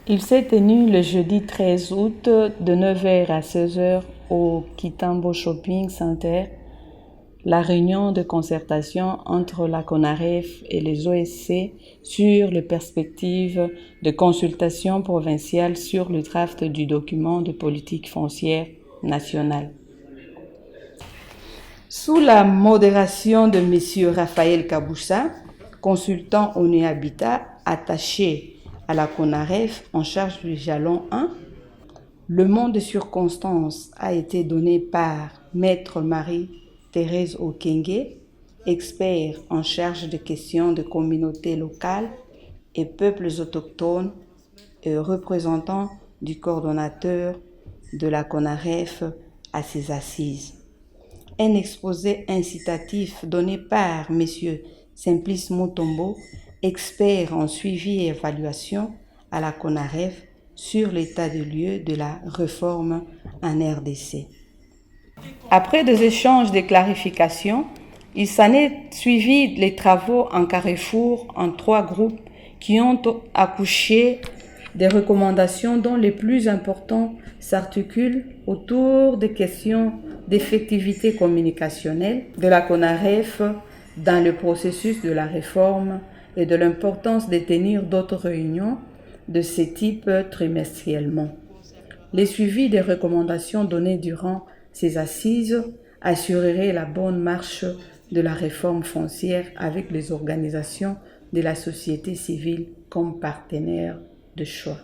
Il s'est tenu le jeudi 13 août de 9h à 16h au Kitambo Shopping Center la réunion de concertation entre la CONAREF et les OSC sur les perspectives de consultation provinciale sur le draft du document de politique foncière nationale. Sous la modération de M. Raphaël Kaboussa, consultant ONU Habitat attaché à la CONAREF en charge du jalon 1, le mot de circonstance a été donné par Maître Marie-Thérèse Okenge, expert en charge de questions de communautés locales et peuples autochtones et représentant du coordonnateur de la CONAREF à ses assises. Un exposé incitatif donné par M. Simplice Mutombo, expert en suivi et évaluation à la CONAREF, sur l'état de lieu de la réforme en RDC. Après des échanges de clarifications, il s'en est suivi les travaux en carrefour en 3 groupes qui ont accouché des recommandations dont les plus importants s'articulent autour des questions d'effectivité communicationnelle de la CONAREF dans le processus de la réforme et de l'importance de tenir d'autres réunions de ce type trimestriellement. Les suivis des recommandations données durant ces assises assurerait la bonne marche de la réforme foncière avec les organisations de la société civile comme partenaires de choix.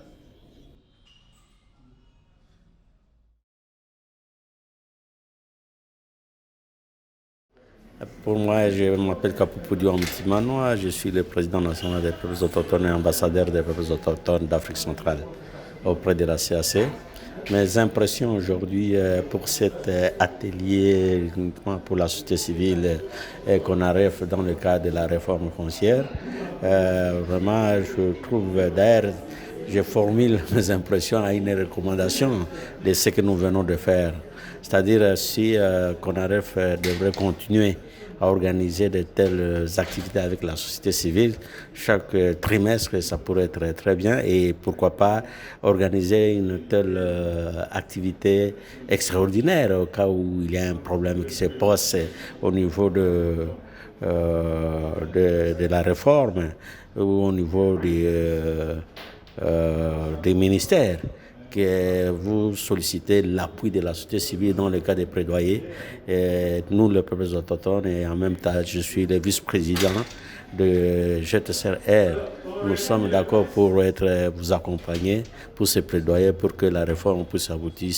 Pour moi, je m'appelle Kapupudio Amtimanoa, je suis le président national des peuples autochtones et ambassadeur des peuples autochtones d'Afrique centrale auprès de la CAC. Mes impressions aujourd'hui pour cet atelier pour la société civile qu'on arrive dans le cadre de la réforme foncière, vraiment je trouve d'ailleurs, je formule mes impressions à une recommandation de ce que nous venons de faire. C'est-à-dire si CONAREF devrait continuer à organiser de telles activités avec la société civile, chaque trimestre, ça pourrait être très bien et pourquoi pas organiser une telle activité extraordinaire au cas où il y a un problème qui se pose au niveau de la réforme ou au niveau des ministères, que vous sollicitez l'appui de la société civile dans le cas des plaidoyers. Et nous, les peuples autochtones, et en même temps, je suis le vice-président de GTCR. Nous sommes d'accord pour vous accompagner pour ces plaidoyers pour que la réforme puisse aboutir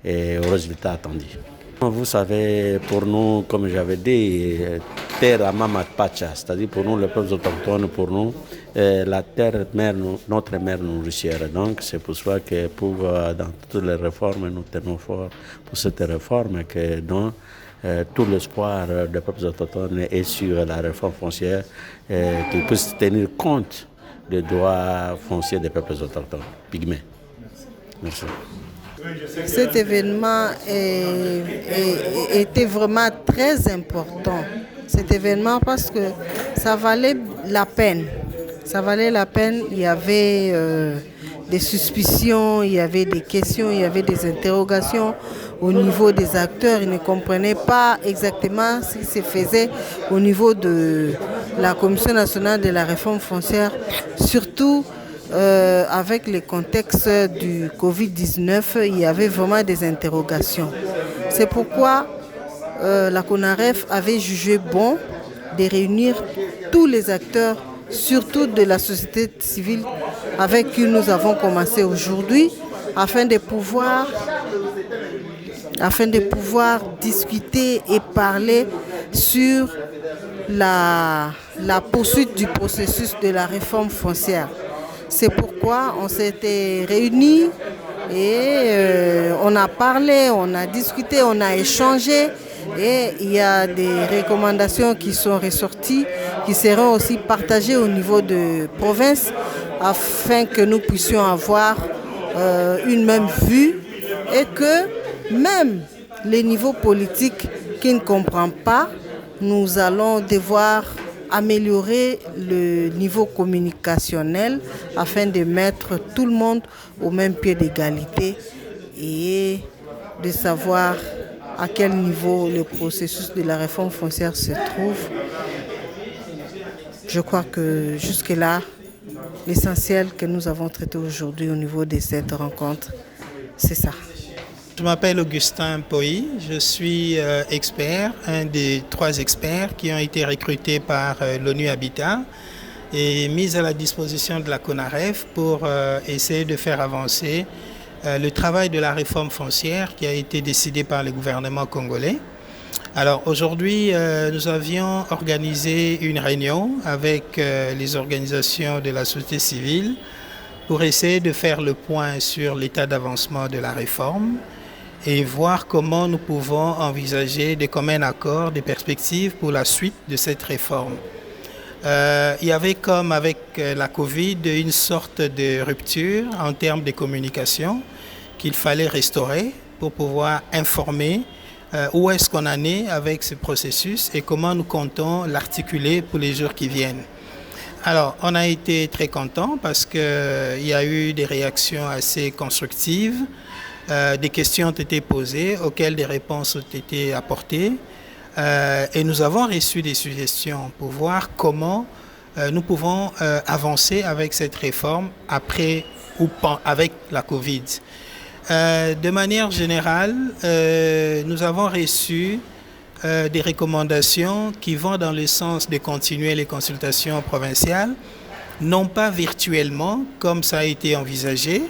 aux résultats attendus. Vous savez, pour nous, comme j'avais dit, terre à Mamat Pacha, c'est-à-dire pour nous, les peuples autochtones, pour nous, la terre, mère, notre mère nourricière. Donc, c'est pour cela que dans toutes les réformes, nous tenons fort pour cette réforme, que dans tout l'espoir des peuples autochtones est sur la réforme foncière, qui puisse tenir compte des droits fonciers des peuples autochtones, pygmées. Merci. Cet événement était vraiment très important. Cet événement parce que ça valait la peine. Ça valait la peine. Il y avait des suspicions, il y avait des questions, il y avait des interrogations au niveau des acteurs. Ils ne comprenaient pas exactement ce qui se faisait au niveau de la Commission nationale de la réforme foncière, surtout avec le contexte du Covid-19, il y avait vraiment des interrogations. C'est pourquoi la CONAREF avait jugé bon de réunir tous les acteurs, surtout de la société civile avec qui nous avons commencé aujourd'hui, afin de pouvoir discuter et parler sur la poursuite du processus de la réforme foncière. C'est pourquoi on s'était réunis et on a parlé, on a discuté, on a échangé et il y a des recommandations qui sont ressorties, qui seront aussi partagées au niveau de province afin que nous puissions avoir une même vue et que même les niveaux politiques qui ne comprennent pas, nous allons devoir améliorer le niveau communicationnel afin de mettre tout le monde au même pied d'égalité et de savoir à quel niveau le processus de la réforme foncière se trouve. Je crois que jusque-là, l'essentiel que nous avons traité aujourd'hui au niveau de cette rencontre, c'est ça. Je m'appelle Augustin Poy, je suis expert, un des 3 experts qui ont été recrutés par l'ONU Habitat et mis à la disposition de la CONAREF pour essayer de faire avancer le travail de la réforme foncière qui a été décidé par le gouvernement congolais. Alors aujourd'hui, nous avions organisé une réunion avec les organisations de la société civile pour essayer de faire le point sur l'état d'avancement de la réforme et voir comment nous pouvons envisager de communs accords, des perspectives pour la suite de cette réforme. Il y avait comme avec la Covid une sorte de rupture en termes de communication qu'il fallait restaurer pour pouvoir informer où est-ce qu'on en est avec ce processus et comment nous comptons l'articuler pour les jours qui viennent. Alors, on a été très contents parce qu'il y a eu des réactions assez constructives, des questions ont été posées auxquelles des réponses ont été apportées et nous avons reçu des suggestions pour voir comment nous pouvons avancer avec cette réforme après ou avec la Covid. De manière générale, nous avons reçu des recommandations qui vont dans le sens de continuer les consultations provinciales, non pas virtuellement comme ça a été envisagé,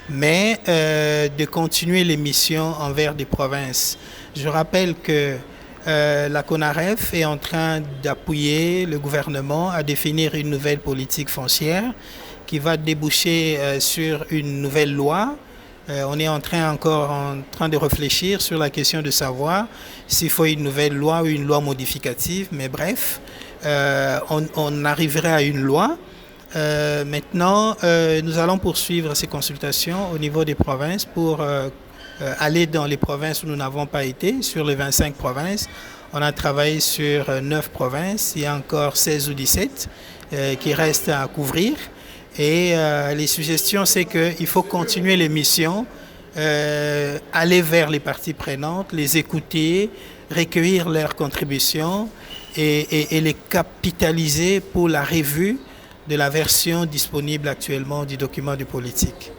mais de continuer les missions envers des provinces. Je rappelle que la CONAREF est en train d'appuyer le gouvernement à définir une nouvelle politique foncière qui va déboucher sur une nouvelle loi. On est encore en train de réfléchir sur la question de savoir s'il faut une nouvelle loi ou une loi modificative, mais bref, on arriverait à une loi. Maintenant, nous allons poursuivre ces consultations au niveau des provinces pour aller dans les provinces où nous n'avons pas été. Sur les 25 provinces, on a travaillé sur 9 provinces, il y a encore 16 ou 17 qui restent à couvrir. Et les suggestions, c'est qu'il faut continuer les missions, aller vers les parties prenantes, les écouter, recueillir leurs contributions et les capitaliser pour la revue de la version disponible actuellement du document de politique.